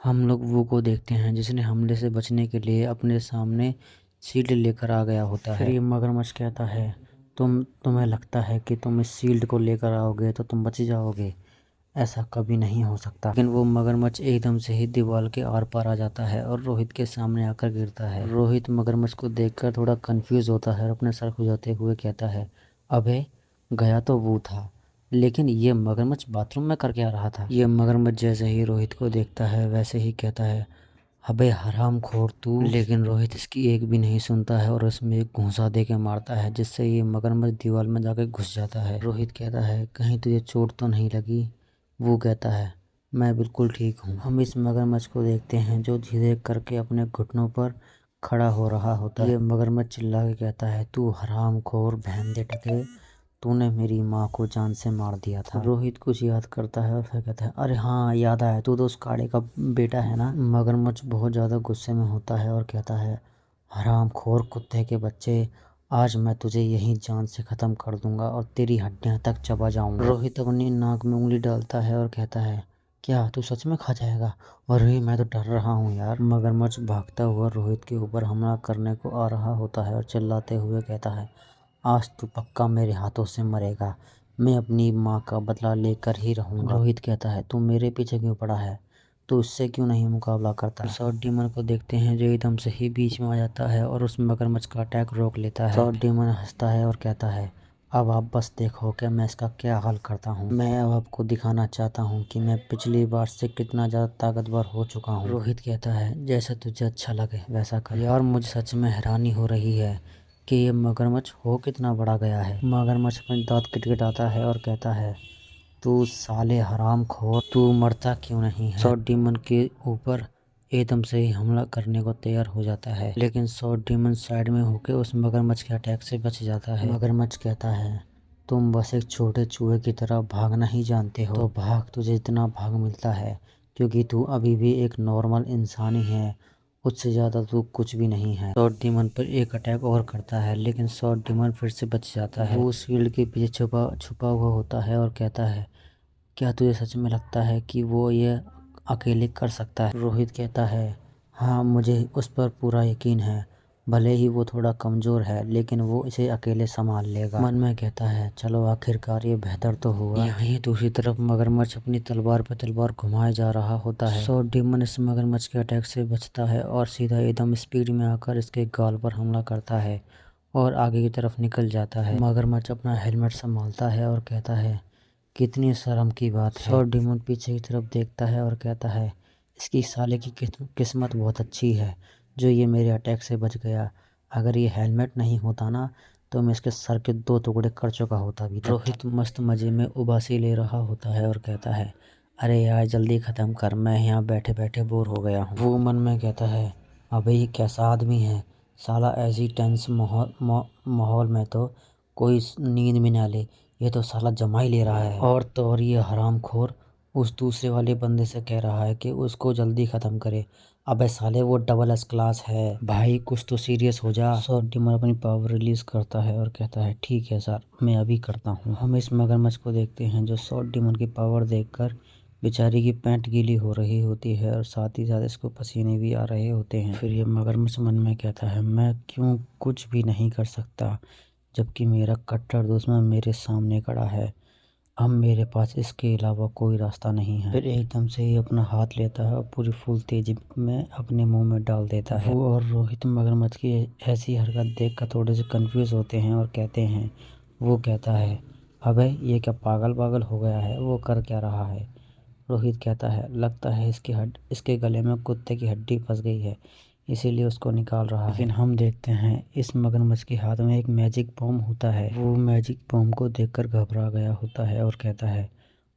हम लोग वो को देखते हैं जिसने हमले से बचने के लिए अपने सामने शील्ड लेकर आ गया होता है। फिर ये मगरमच्छ कहता है, तुम्हें लगता है कि तुम इस शील्ड को लेकर आओगे तो तुम बच जाओगे? ऐसा कभी नहीं हो सकता। लेकिन वो मगरमच्छ एकदम से ही दीवार के आर पार आ जाता है और रोहित के सामने आकर गिरता है। रोहित मगरमच्छ को देखकर थोड़ा कंफ्यूज होता है और अपने सर खुजाते हुए कहता है, अबे गया तो वो था, लेकिन ये मगरमच्छ बाथरूम में कर क्या रहा था? ये मगरमच्छ जैसे ही रोहित को देखता है वैसे ही कहता है, अबे हरामखोर तू। लेकिन रोहित इसकी एक भी नहीं सुनता है और उसमें एक घूंसा दे के मारता है, जिससे ये मगरमच्छ दीवार में जाकर घुस जाता है। रोहित कहता है, कहीं तुझे चोट तो नहीं लगी? वो कहता है, मैं बिल्कुल ठीक हूँ। हम इस मगरमच्छ को देखते हैं जो धीरे करके अपने घुटनों पर खड़ा हो रहा होता है। ये मगरमच्छ चिल्ला के कहता है, तू हरामखोर बहन टके, तूने मेरी माँ को जान से मार दिया था। रोहित कुछ याद करता है और फिर कहता है, अरे हाँ याद आया, तू तो उस काड़े का बेटा है ना। मगरमच्छ बहुत ज़्यादा गुस्से में होता है और कहता है, हरामखोर कुत्ते के बच्चे, आज मैं तुझे यहीं जान से ख़त्म कर दूंगा और तेरी हड्डियां तक चबा जाऊंगा। रोहित अपनी नाक में उंगली डालता है और कहता है, क्या तू सच में खा जाएगा? अरे मैं तो डर रहा हूँ यार। मगरमच्छ भागता हुआ रोहित के ऊपर हमला करने को आ रहा होता है और चिल्लाते हुए कहता है, आज तू पक्का मेरे हाथों से मरेगा। मैं अपनी माँ का बदला लेकर ही रहूँगा। रोहित कहता है, तू मेरे पीछे क्यों पड़ा है? तो इससे क्यों नहीं मुकाबला करता? सॉर्ड डीमन को देखते हैं जो एकदम से ही बीच में आ जाता है और उस मगरमच्छ का अटैक रोक लेता है। सॉर्ड डीमन हंसता है और कहता है, अब आप बस देखो कि मैं इसका क्या हाल करता हूँ। मैं अब आपको दिखाना चाहता हूँ कि मैं पिछली बार से कितना ज़्यादा ताकतवर हो चुका हूँ। रोहित कहता है, जैसा तुझे अच्छा लगे वैसा कर। यार मुझे सच में हैरानी हो रही है कि ये मगरमच्छ हो कितना बड़ा गया है। मगरमच्छ अपने दांत किटकिटाता है और कहता है, तू साले हरामखोर, तू मरता क्यों नहीं है? सॉर्ड डीमन के ऊपर एकदम से ही हमला करने को तैयार हो जाता है, लेकिन सॉर्ड डीमन साइड में होकर उस मगरमच्छ के अटैक से बच जाता है। मगरमच्छ कहता है, तुम बस एक छोटे चूहे की तरह भागना ही जानते हो, तो भाग, तुझे इतना भाग मिलता है क्योंकि तू अभी भी एक नॉर्मल इंसान ही है, उससे ज़्यादा तो कुछ भी नहीं है। सॉर्ड डीमन पर एक अटैक और करता है, लेकिन सॉर्ड डीमन फिर से बच जाता है। वो शील्ड के पीछे छुपा हुआ होता है और कहता है, क्या तुझे सच में लगता है कि वो ये अकेले कर सकता है? रोहित कहता है, हाँ मुझे उस पर पूरा यकीन है, भले ही वो थोड़ा कमज़ोर है लेकिन वो इसे अकेले संभाल लेगा। मन में कहता है, चलो आखिरकार ये बेहतर तो हुआ। यहीं दूसरी तरफ मगरमच्छ अपनी तलवार पर तलवार घुमाए जा रहा होता है। सॉर्ड डीमन इस मगरमच्छ के अटैक से बचता है और सीधा एकदम स्पीड में आकर इसके गाल पर हमला करता है और आगे की तरफ निकल जाता है। मगरमच्छ अपना हेलमेट संभालता है और कहता है, कितनी शर्म की बात है। सॉर्ड डीमन पीछे की तरफ देखता है और कहता है, इसकी साले की किस्मत बहुत अच्छी है जो ये मेरे अटैक से बच गया। अगर ये हेलमेट नहीं होता ना तो मैं इसके सर के 2 टुकड़े कर चुका होता भी। रोहित मस्त मज़े में उबासी ले रहा होता है और कहता है, अरे यार जल्दी ख़त्म कर, मैं यहाँ बैठे बैठे बोर हो गया हूँ। वो मन में कहता है, अबे ये कैसा आदमी है साला, ऐसी टेंस माहौल में तो कोई नींद भी ना ले, ये तो साला जमा ही ले रहा है। और तो और ये हरामखोर उस दूसरे वाले बंदे से कह रहा है कि उसको जल्दी ख़त्म करे। अबे साले वो डबल एस क्लास है भाई, कुछ तो सीरियस हो जा। सॉर्ड डीमन अपनी पावर रिलीज़ करता है और कहता है, ठीक है सर, मैं अभी करता हूँ। हम इस मगरमच्छ को देखते हैं जो सॉर्ड डीमन की पावर देखकर बेचारी की पैंट गीली हो रही होती है और साथ ही साथ इसको पसीने भी आ रहे होते हैं। फिर ये मगरमच्छ मन में कहता है, मैं क्यों कुछ भी नहीं कर सकता जबकि मेरा कट्टर दुश्मन मेरे सामने खड़ा है। अब मेरे पास इसके अलावा कोई रास्ता नहीं है। फिर एकदम से ही अपना हाथ लेता है और पूरी फुल तेजी में अपने मुंह में डाल देता है। वो और रोहित मगरमच्छ की ऐसी हरकत देखकर थोड़े से कंफ्यूज होते हैं और कहते हैं, वो कहता है, अबे ये क्या पागल पागल हो गया है, वो कर क्या रहा है? रोहित कहता है, लगता है इसके गले में कुत्ते की हड्डी फंस गई है, इसीलिए उसको निकाल रहा है। लेकिन हम देखते हैं इस मगरमच्छ के हाथ में एक मैजिक बॉम्ब होता है। वो मैजिक बॉम्ब को देखकर घबरा गया होता है और कहता है,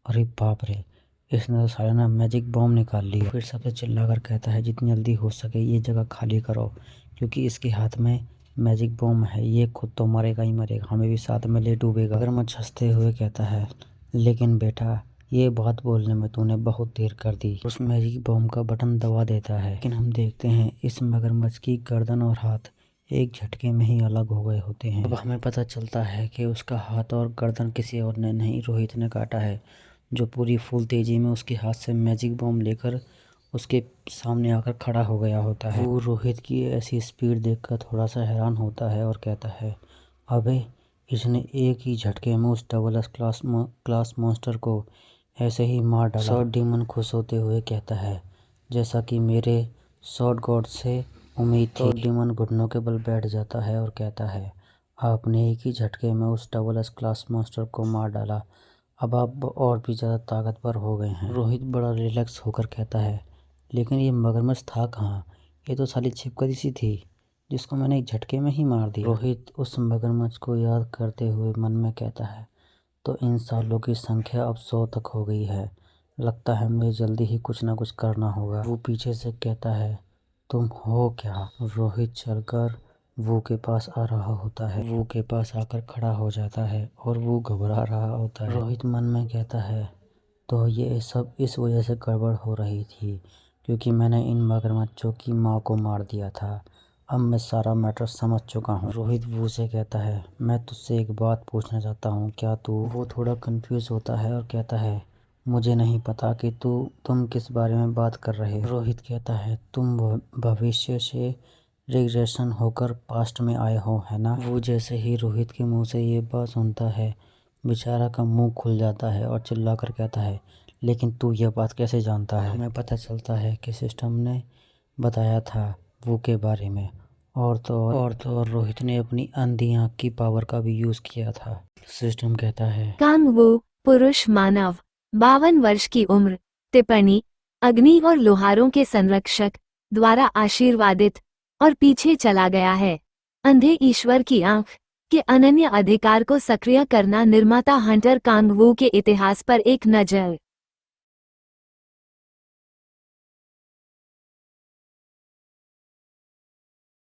अरे बाप रे, इसने तो साला ना मैजिक बॉम्ब निकाल लिया। फिर सबसे चिल्लाकर कहता है, जितनी जल्दी हो सके ये जगह खाली करो क्योंकि इसके हाथ में मैजिक बॉम्ब है, ये खुद तो मरेगा ही मरेगा, हमें भी साथ में ले डूबेगा। मगरमच्छ हंसते हुए कहता है, लेकिन बेटा ये बात बोलने में तूने बहुत देर कर दी। उस मैजिक बॉम्ब का बटन दबा देता है, लेकिन हम देखते हैं इस मगरमच्छ की गर्दन और हाथ एक झटके में ही अलग हो गए होते हैं। अब हमें पता चलता है कि उसका हाथ और गर्दन किसी और ने नहीं, रोहित ने काटा है, जो पूरी फुल तेजी में उसके हाथ से मैजिक बॉम्ब लेकर उसके सामने आकर खड़ा हो गया होता है। वो रोहित की ऐसी स्पीड देखकर थोड़ा सा हैरान होता है और कहता है, अबे इसने एक ही झटके में उस डबल एस क्लास मॉन्स्टर को ऐसे ही मार डाला। शॉर्ट डीमन खुश होते हुए कहता है, जैसा कि मेरे शॉर्ट गॉड से उम्मीद थी। तो डीमन घुटनों के बल बैठ जाता है और कहता है, आपने एक ही झटके में उस डबल एस क्लास मॉन्स्टर को मार डाला, अब आप और भी ज़्यादा ताकतवर हो गए हैं। रोहित बड़ा रिलैक्स होकर कहता है, लेकिन ये मगरमच्छ था कहाँ? ये तो साली छिपकली सी थी जिसको मैंने एक झटके में ही मार दिया। रोहित उस मगरमच्छ को याद करते हुए मन में कहता है, तो इन सालों की संख्या अब 100 तक हो गई है। लगता है मुझे जल्दी ही कुछ ना कुछ करना होगा। वो पीछे से कहता है, तुम हो क्या? रोहित चलकर वो के पास आ रहा होता है। वो के पास आकर खड़ा हो जाता है और वो घबरा रहा होता है। रोहित मन में कहता है, तो ये सब इस वजह से गड़बड़ हो रही थी क्योंकि मैंने इन मगरमच्छों की माँ को मार दिया था। अब मैं सारा मैटर समझ चुका हूँ। रोहित वो से कहता है, मैं तुझसे एक बात पूछना चाहता हूँ, क्या तू? वो थोड़ा कंफ्यूज होता है और कहता है, मुझे नहीं पता कि तुम किस बारे में बात कर रहे हो। रोहित कहता है, तुम भविष्य से रिग्रेशन होकर पास्ट में आए हो, है ना? वो जैसे ही रोहित के मुंह से ये बात सुनता है, बेचारा का मुंह खुल जाता है और चिल्लाकर कहता है, लेकिन तू यह बात कैसे जानता है? हमें पता चलता है कि सिस्टम ने बताया था वो के बारे में, और तो और रोहित ने अपनी अंधी आंख की पावर का भी यूज किया था। सिस्टम कहता है, कांग वू पुरुष मानव 52 वर्ष की उम्र, टिप्पणी अग्नि और लोहारों के संरक्षक द्वारा आशीर्वादित और पीछे चला गया है। अंधे ईश्वर की आंख के अनन्य अधिकार को सक्रिय करना। निर्माता हंटर कांग वू के इतिहास पर एक नज़र।